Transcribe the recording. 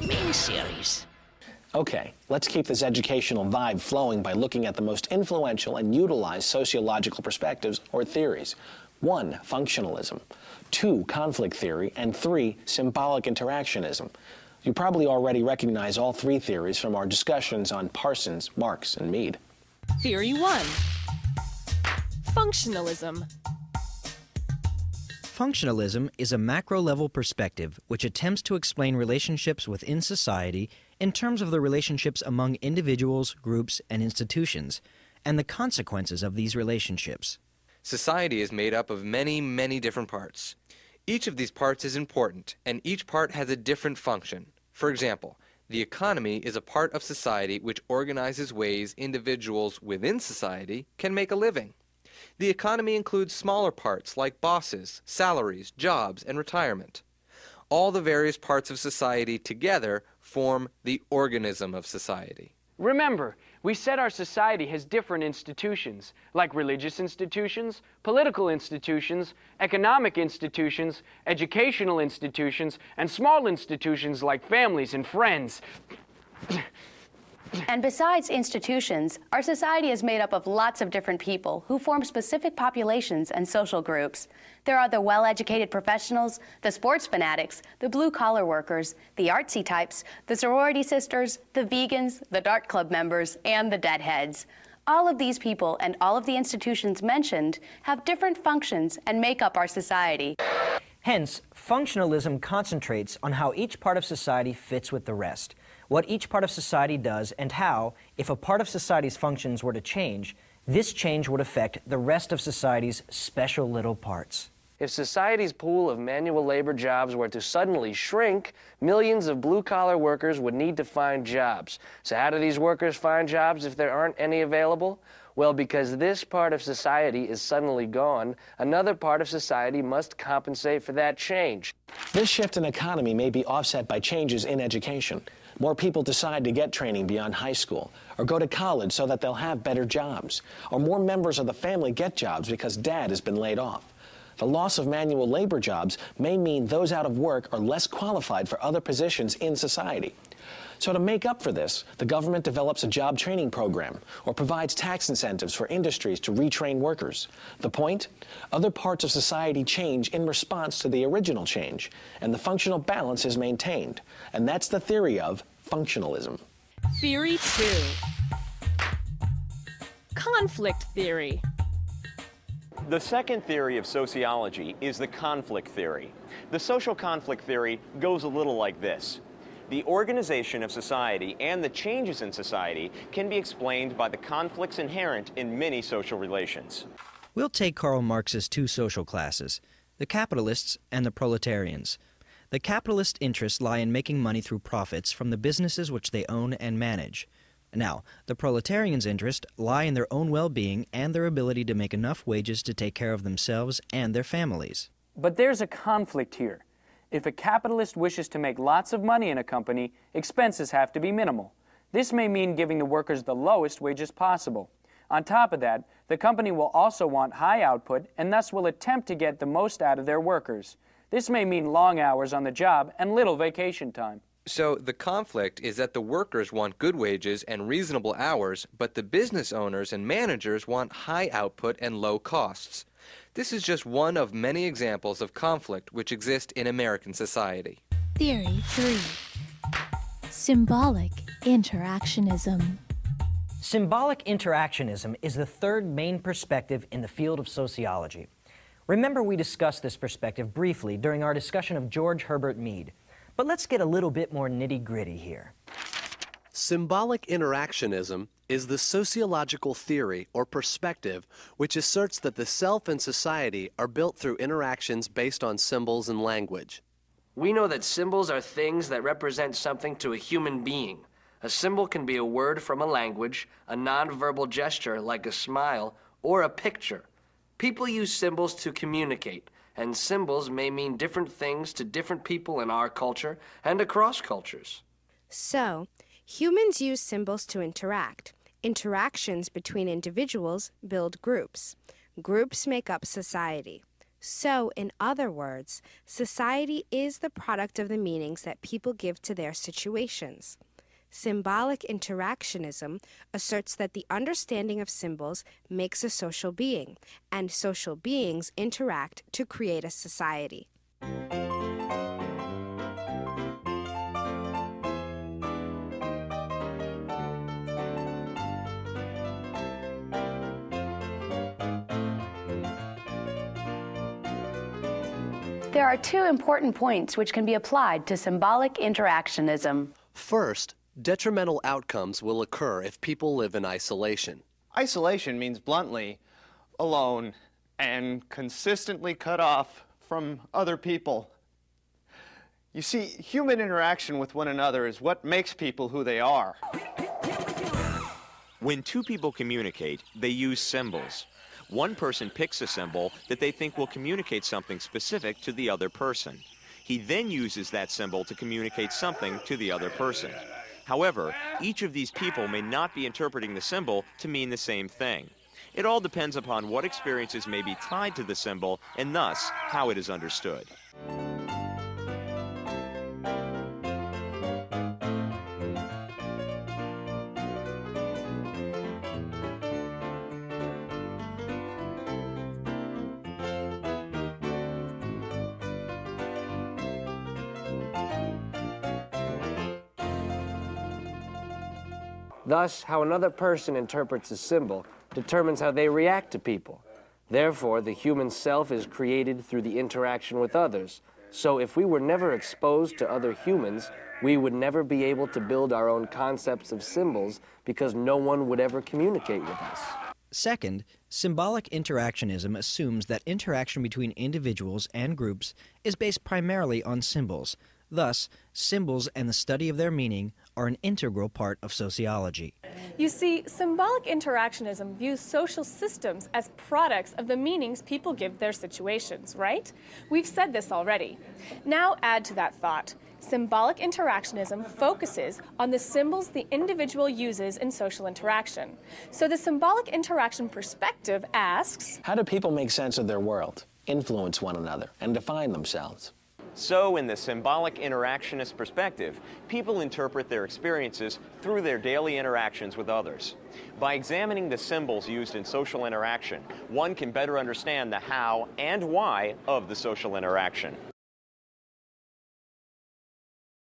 miniseries. Okay, let's keep this educational vibe flowing by looking at the most influential and utilized sociological perspectives or theories. 1. Functionalism. 2. Conflict theory. And 3. Symbolic interactionism. You probably already recognize all three theories from our discussions on Parsons, Marx, and Mead. Theory 1. Functionalism. Functionalism is a macro-level perspective which attempts to explain relationships within society in terms of the relationships among individuals, groups, and institutions, and the consequences of these relationships. Society is made up of many, many different parts. Each of these parts is important, and each part has a different function. For example, the economy is a part of society which organizes ways individuals within society can make a living. The economy includes smaller parts like bosses, salaries, jobs, and retirement. All the various parts of society together form the organism of society. Remember, we said our society has different institutions, like religious institutions, political institutions, economic institutions, educational institutions, and small institutions like families and friends. And besides institutions, our society is made up of lots of different people who form specific populations and social groups. There are the well-educated professionals, the sports fanatics, the blue-collar workers, the artsy types, the sorority sisters, the vegans, the dart club members, and the deadheads. All of these people and all of the institutions mentioned have different functions and make up our society. Hence, functionalism concentrates on how each part of society fits with the rest, what each part of society does, and how, if a part of society's functions were to change, this change would affect the rest of society's special little parts. If society's pool of manual labor jobs were to suddenly shrink, millions of blue-collar workers would need to find jobs. So how do these workers find jobs if there aren't any available? Well, because this part of society is suddenly gone, another part of society must compensate for that change. This shift in economy may be offset by changes in education. More people decide to get training beyond high school or go to college so that they'll have better jobs. Or more members of the family get jobs because dad has been laid off. The loss of manual labor jobs may mean those out of work are less qualified for other positions in society. So to make up for this, the government develops a job training program or provides tax incentives for industries to retrain workers. The point? Other parts of society change in response to the original change, and the functional balance is maintained. And that's the theory of functionalism. Theory 2. Conflict theory. The second theory of sociology is the conflict theory. The social conflict theory goes a little like this. The organization of society and the changes in society can be explained by the conflicts inherent in many social relations. We'll take Karl Marx's two social classes, the capitalists and the proletarians. The capitalist interests lie in making money through profits from the businesses which they own and manage. Now, the proletarians' interests lie in their own well-being and their ability to make enough wages to take care of themselves and their families. But there's a conflict here. If a capitalist wishes to make lots of money in a company, expenses have to be minimal. This may mean giving the workers the lowest wages possible. On top of that, the company will also want high output and thus will attempt to get the most out of their workers. This may mean long hours on the job and little vacation time. So the conflict is that the workers want good wages and reasonable hours, but the business owners and managers want high output and low costs. This is just one of many examples of conflict which exist in American society. Theory 3. Symbolic interactionism. Symbolic interactionism is the third main perspective in the field of sociology. Remember, we discussed this perspective briefly during our discussion of George Herbert Mead. But let's get a little bit more nitty-gritty here. Symbolic interactionism is the sociological theory or perspective which asserts that the self and society are built through interactions based on symbols and language. We know that symbols are things that represent something to a human being. A symbol can be a word from a language, a nonverbal gesture like a smile, or a picture. People use symbols to communicate, and symbols may mean different things to different people in our culture and across cultures. So, humans use symbols to interact. Interactions between individuals build groups. Groups make up society. So, in other words, society is the product of the meanings that people give to their situations. Symbolic interactionism asserts that the understanding of symbols makes a social being, and social beings interact to create a society. There are two important points which can be applied to symbolic interactionism. First, detrimental outcomes will occur if people live in isolation. Isolation means bluntly alone and consistently cut off from other people. You see, human interaction with one another is what makes people who they are. When two people communicate, they use symbols. One person picks a symbol that they think will communicate something specific to the other person. He then uses that symbol to communicate something to the other person. However, each of these people may not be interpreting the symbol to mean the same thing. It all depends upon what experiences may be tied to the symbol and thus how it is understood. Thus, how another person interprets a symbol determines how they react to people. Therefore, the human self is created through the interaction with others. So if we were never exposed to other humans, we would never be able to build our own concepts of symbols because no one would ever communicate with us. Second, symbolic interactionism assumes that interaction between individuals and groups is based primarily on symbols. Thus, symbols and the study of their meaning are an integral part of sociology. You see, symbolic interactionism views social systems as products of the meanings people give their situations, right? We've said this already. Now add to that thought. Symbolic interactionism focuses on the symbols the individual uses in social interaction. So the symbolic interaction perspective asks, how do people make sense of their world, influence one another, and define themselves? So, in the symbolic interactionist perspective, people interpret their experiences through their daily interactions with others. By examining the symbols used in social interaction, one can better understand the how and why of the social interaction.